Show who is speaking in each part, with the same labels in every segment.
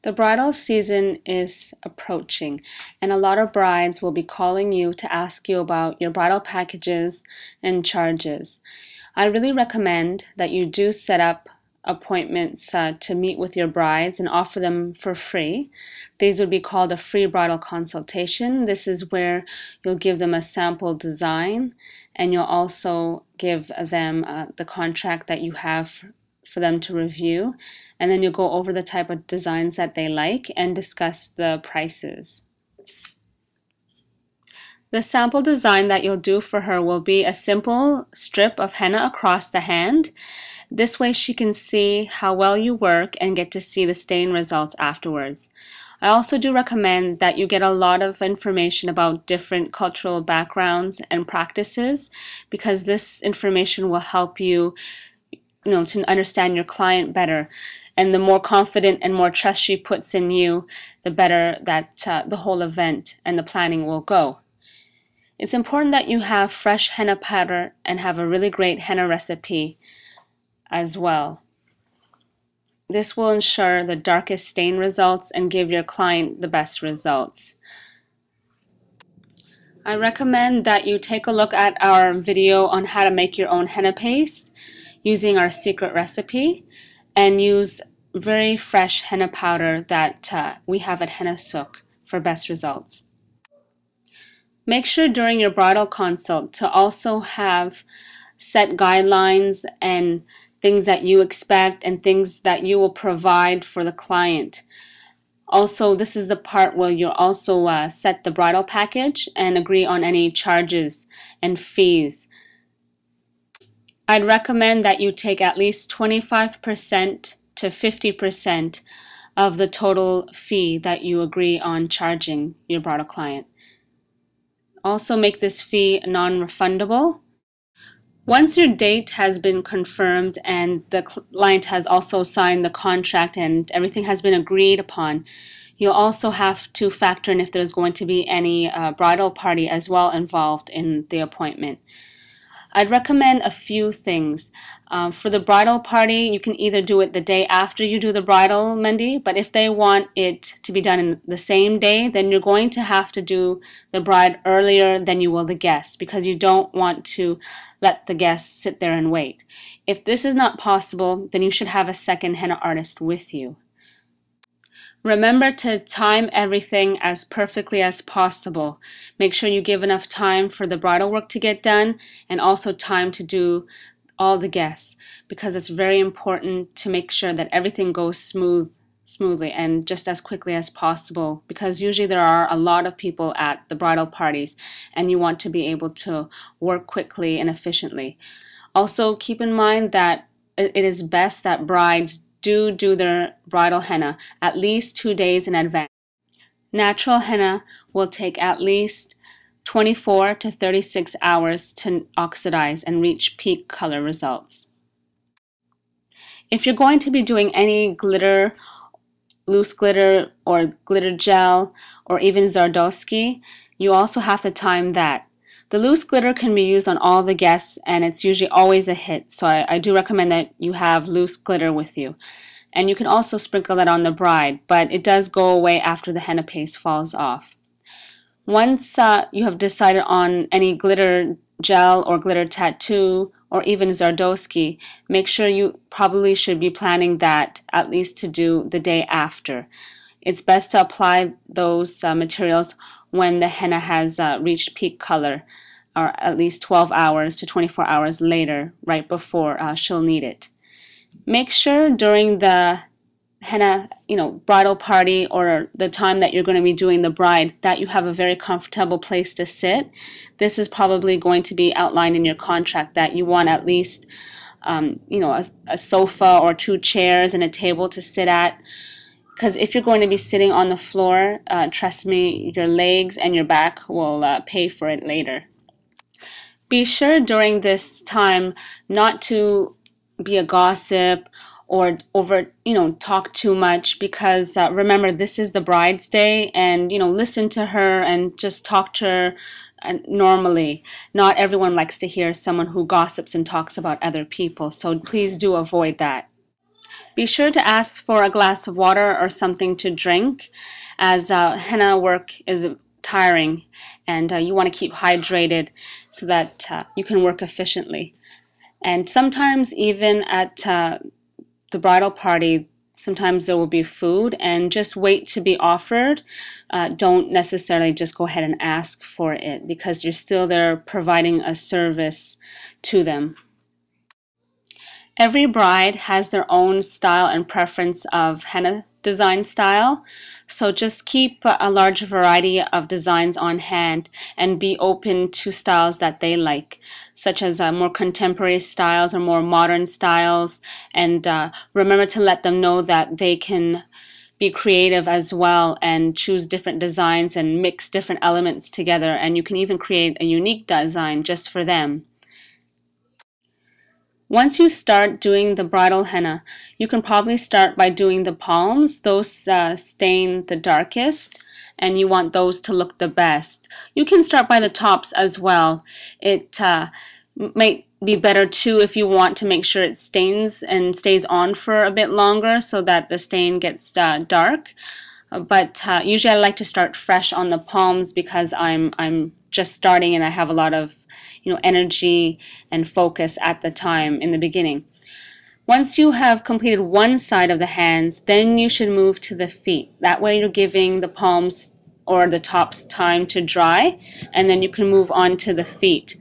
Speaker 1: The bridal season is approaching, and a lot of brides will be calling you to ask you about your bridal packages and charges. I really recommend that you do set up appointments to meet with your brides and offer them for free. These would be called a free bridal consultation. This is where you'll give them a sample design, and you'll also give them the contract that you have for them to review, and then you'll go over the type of designs that they like and discuss the prices. The sample design that you'll do for her will be a simple strip of henna across the hand. This way she can see how well you work and get to see the stain results afterwards. I also do recommend that you get a lot of information about different cultural backgrounds and practices, because this information will help you to understand your client better. And the more confident and more trust she puts in you, the better that the whole event and the planning will go. It's important that you have fresh henna powder and have a really great henna recipe as well. This will ensure the darkest stain results and give your client the best results. I recommend that you take a look at our video on how to make your own henna paste using our secret recipe, and use very fresh henna powder that we have at HennaSooq for best results. Make sure during your bridal consult to also have set guidelines and things that you expect and things that you will provide for the client. Also, this is the part where you'll also set the bridal package and agree on any charges and fees. I'd recommend that you take at least 25% to 50% of the total fee that you agree on charging your bridal client. Also make this fee non-refundable. Once your date has been confirmed and the client has also signed the contract and everything has been agreed upon, you'll also have to factor in if there's going to be any bridal party as well involved in the appointment. I'd recommend a few things. For the bridal party, you can either do it the day after you do the bridal mendi, but if they want it to be done in the same day, then you're going to have to do the bride earlier than you will the guests, because you don't want to let the guests sit there and wait. If this is not possible, then you should have a second henna artist with you. Remember to time everything as perfectly as possible. Make sure you give enough time for the bridal work to get done and also time to do all the guests, because it's very important to make sure that everything goes smoothly and just as quickly as possible, because usually there are a lot of people at the bridal parties and you want to be able to work quickly and efficiently. Also keep in mind that it is best that brides do their bridal henna at least 2 days in advance. Natural henna will take at least 24 to 36 hours to oxidize and reach peak color results. If you're going to be doing any glitter, loose glitter or glitter gel or even Zardowski, you also have to time that. The loose glitter can be used on all the guests and it's usually always a hit, so I do recommend that you have loose glitter with you. And you can also sprinkle that on the bride, but it does go away after the henna paste falls off. Once you have decided on any glitter gel or glitter tattoo or even Zardowski, make sure you probably should be planning that at least to do the day after. It's best to apply those materials when the henna has reached peak color, or at least 12 hours to 24 hours later, right before she'll need it. Make sure during the henna, bridal party or the time that you're going to be doing the bride, that you have a very comfortable place to sit. This is probably going to be outlined in your contract that you want at least, a sofa or 2 chairs and a table to sit at. Because if you're going to be sitting on the floor, trust me, your legs and your back will pay for it later. Be sure during this time not to be a gossip or talk too much, because remember, this is the bride's day, and listen to her and just talk to her normally. Not everyone likes to hear someone who gossips and talks about other people, so please do avoid that. Be sure to ask for a glass of water or something to drink, as henna work is tiring, and you want to keep hydrated so that you can work efficiently. And sometimes even at the bridal party, sometimes there will be food, and just wait to be offered. Don't necessarily just go ahead and ask for it, because you're still there providing a service to them. Every bride has their own style and preference of henna design style, so just keep a large variety of designs on hand and be open to styles that they like, such as more contemporary styles or more modern styles, and remember to let them know that they can be creative as well and choose different designs and mix different elements together, and you can even create a unique design just for them. Once you start doing the bridal henna, you can probably start by doing the palms. Those stain the darkest, and you want those to look the best. You can start by the tops as well. It might be better too if you want to make sure it stains and stays on for a bit longer so that the stain gets dark. But usually I like to start fresh on the palms because I'm just starting and I have a lot of energy and focus at the time in the beginning. Once you have completed one side of the hands, then you should move to the feet. That way you're giving the palms or the tops time to dry, and then you can move on to the feet.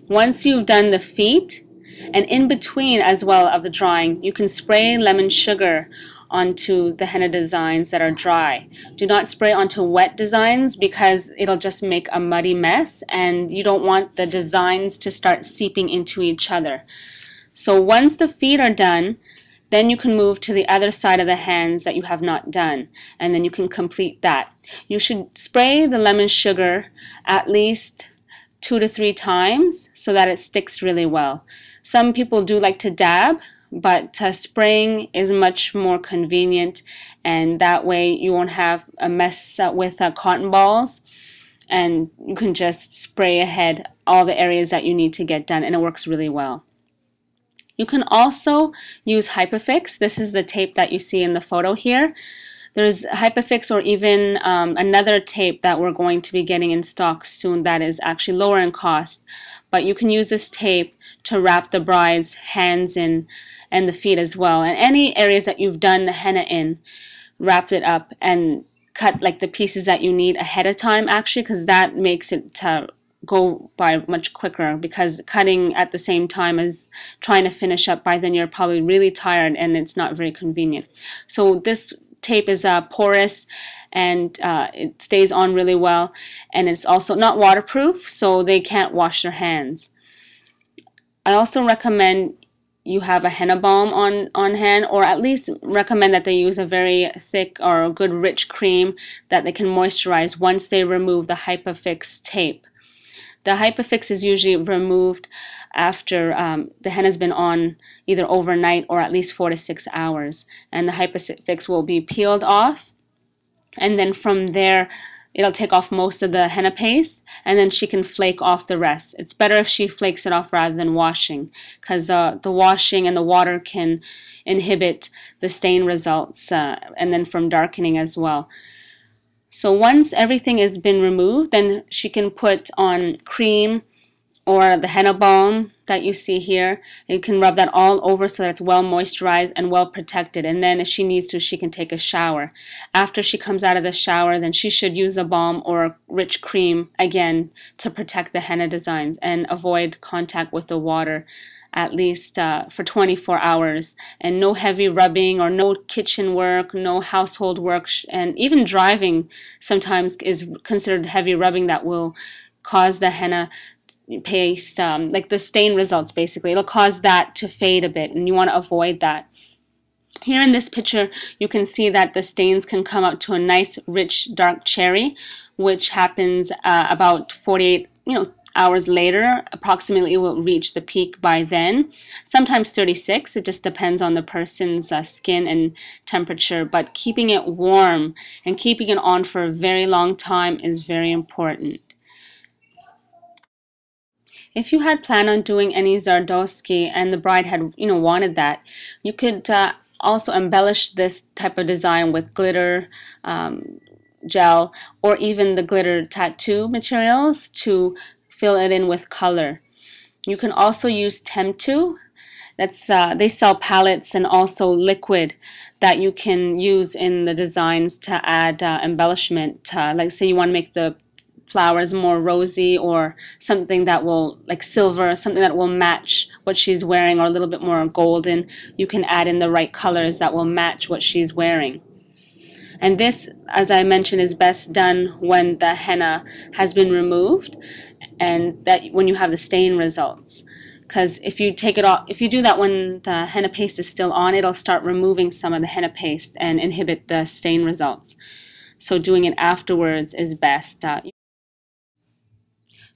Speaker 1: Once you've done the feet, and in between as well of the drying, you can spray lemon sugar onto the henna designs that are dry. Do not spray onto wet designs because it'll just make a muddy mess, and you don't want the designs to start seeping into each other. So once the feet are done, then you can move to the other side of the hands that you have not done, and then you can complete that. You should spray the lemon sugar at least 2 to 3 times so that it sticks really well. Some people do like to dab, but spraying is much more convenient, and that way you won't have a mess with cotton balls, and you can just spray ahead all the areas that you need to get done, and it works really well. You can also use Hypafix. This is the tape that you see in the photo here. There's Hypafix or even another tape that we're going to be getting in stock soon that is actually lower in cost, but you can use this tape to wrap the bride's hands in and the feet as well, and any areas that you've done the henna in, wrap it up and cut like the pieces that you need ahead of time, actually, because that makes it go by much quicker, because cutting at the same time as trying to finish up, by then you're probably really tired and it's not very convenient. So this tape is porous and it stays on really well, and it's also not waterproof, so they can't wash their hands. I also recommend you have a henna balm on hand, or at least recommend that they use a very thick or a good rich cream that they can moisturize once they remove the Hypafix tape. The Hypafix is usually removed after the henna's been on either overnight or at least 4 to 6 hours, and the Hypafix will be peeled off, and then from there it'll take off most of the henna paste, and then she can flake off the rest. It's better if she flakes it off rather than washing, because the washing and the water can inhibit the stain results and then from darkening as well. So once everything has been removed, then she can put on cream or the henna balm that you see here. You can rub that all over so that it's well moisturized and well protected, and then if she needs to, she can take a shower. After she comes out of the shower, then she should use a balm or a rich cream again to protect the henna designs and avoid contact with the water at least for 24 hours, and no heavy rubbing or no kitchen work, no household work, and even driving sometimes is considered heavy rubbing that will cause the henna paste, like the stain results basically, it'll cause that to fade a bit, and you want to avoid that. Here in this picture you can see that the stains can come up to a nice rich dark cherry, which happens about 48 hours later. Approximately it will reach the peak by then, sometimes 36. It just depends on the person's skin and temperature, but keeping it warm and keeping it on for a very long time is very important. If you had planned on doing any Zardowski and the bride had wanted that, you could also embellish this type of design with glitter gel, or even the glitter tattoo materials to fill it in with color. You can also use Temtu. They sell palettes and also liquid that you can use in the designs to add embellishment. Like say you want to make the flowers more rosy, or something that will, like silver, something that will match what she's wearing, or a little bit more golden. You can add in the right colors that will match what she's wearing. And this, as I mentioned, is best done when the henna has been removed, and that when you have the stain results. Because if you take it off, if you do that when the henna paste is still on, it'll start removing some of the henna paste and inhibit the stain results. So doing it afterwards is best.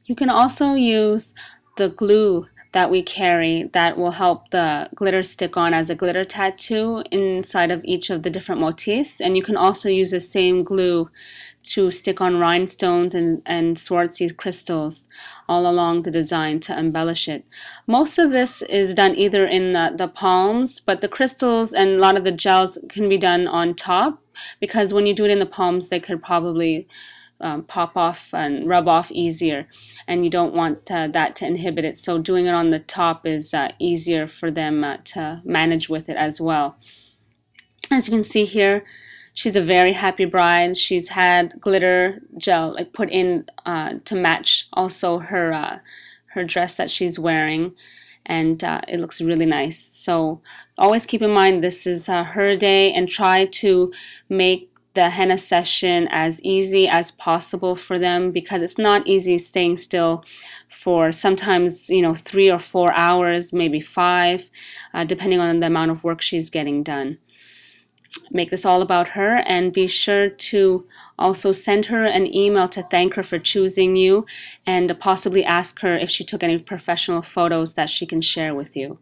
Speaker 1: You can also use the glue that we carry that will help the glitter stick on as a glitter tattoo inside of each of the different motifs. And you can also use the same glue to stick on rhinestones and Swarovski crystals all along the design to embellish it. Most of this is done either in the palms, but the crystals and a lot of the gels can be done on top, because when you do it in the palms, they could probably pop off and rub off easier, and you don't want that to inhibit it. So doing it on the top is easier for them to manage with it as well. As you can see here, she's a very happy bride. She's had glitter gel like put in to match also her dress that she's wearing, and it looks really nice. So always keep in mind this is her day, and try to make the henna session as easy as possible for them, because it's not easy staying still for sometimes 3 or 4 hours, maybe 5, depending on the amount of work she's getting done. Make this all about her, and be sure to also send her an email to thank her for choosing you, and possibly ask her if she took any professional photos that she can share with you.